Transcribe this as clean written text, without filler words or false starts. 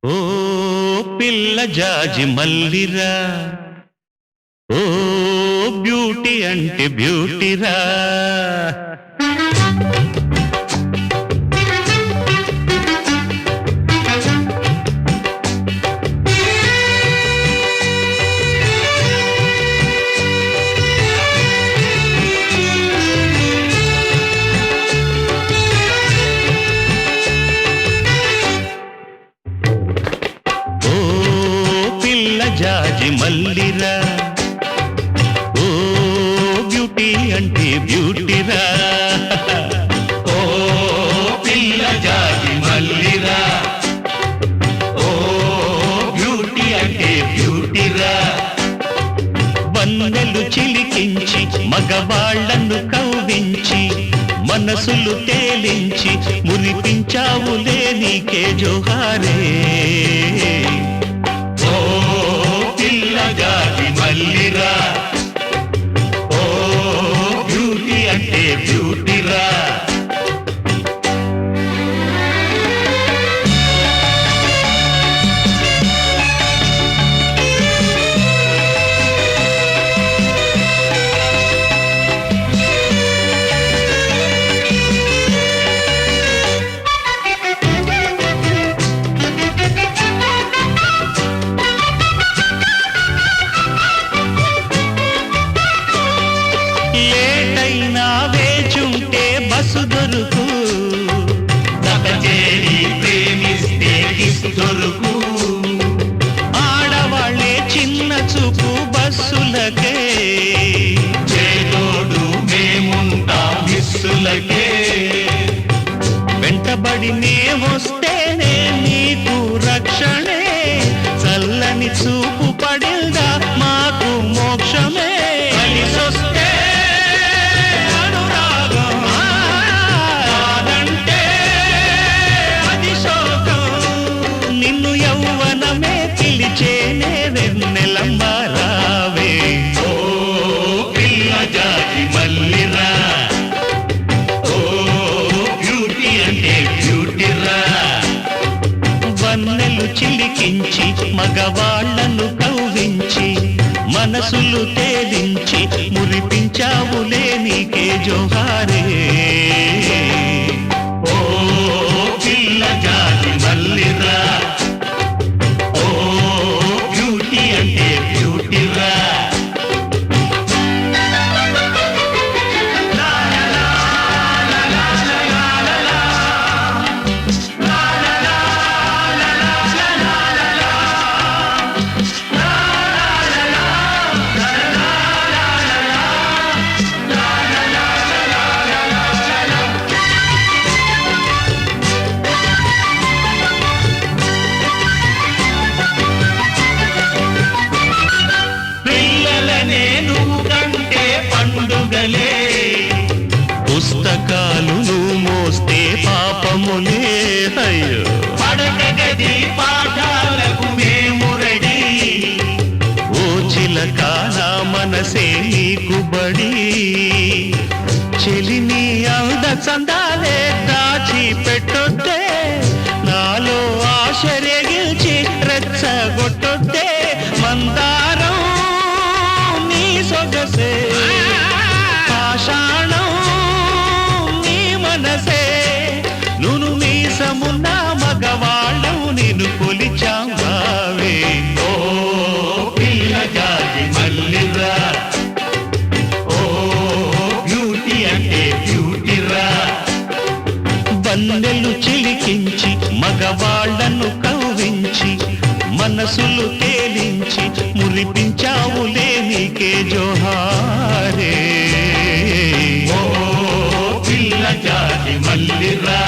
ఓ పిల్ల జాజి మల్లిరా, ఓ బ్యూటీ అంటే బ్యూటీరా. జాజి మల్లిరా, ఓ బ్యూటీ అంటే బ్యూటీరా. ఓ పిల్ల జాజి మల్లిరా, ఓ బ్యూటీ అంటే బ్యూటీరా. వన్నెలు చిలికించి మగవాళ్లను కవ్వించి మనసులు తేలించి మురిపించావులే నీకే జోహారే. జాజి మల్లిరా, ఓ బ్యూటీ అంటే బ్యూటీరా. బస్సు దొరుకు చేరి ప్రేమిస్తే కిసు దొరుకు. ఆడవాళ్లే చిన్న చూపు బస్సులకే, చేదోడు మేముంటాం మిస్సులకే. వెంటబడి నే వస్తేనే నీకు రక్షణే, చల్లని చూపు పడిందా మాకు మోక్షమే. కలిసొస్తే నిన్ను యౌవనమే పిలిచేనే వెన్నెలంబారావే. ఓ పిల్ల జాజి మల్లిరా, ఓ బ్యూటీ అంటే బ్యూటీరా. వన్నెలు చిలికించి మగవాళ్లను కవ్వించి మనసులు తేలించి మురిపించావులే నీకే జోహారే. ఓ పిల్ల జాజి మల్లిరా, ఓ బ్యూటీ అంటే బ్యూటీరా. పుస్తకాలు నువ్వు మోస్తే పాపములే, అయ్యో పడక గది పాఠాలకు మేము రెడీ. ఓ చిలక నా మనసే నీకు బడి, చెలిని అంద చందాలే దాచి పెట్టొద్దే. నాలో ఆశ రేగిల్చి రెచ్చగొట్టొద్దే. మందారం నీ సొగసే, పాషాణం నీ మనసే. నును మీసమున్న మగవాళ్ళం నిన్ను కొలిచావే. ఓ పిల్ల జాజి మల్లిరా, ఓ బ్యూటీ అంటే బ్యూటీరా. వన్నెలు చిలికించి మగవాళ్లను కవ్వించి మనసులు తేలించి మురిపించావులే నీకే జోహారే. ఓ పిల్ల జాజి మల్లిరా.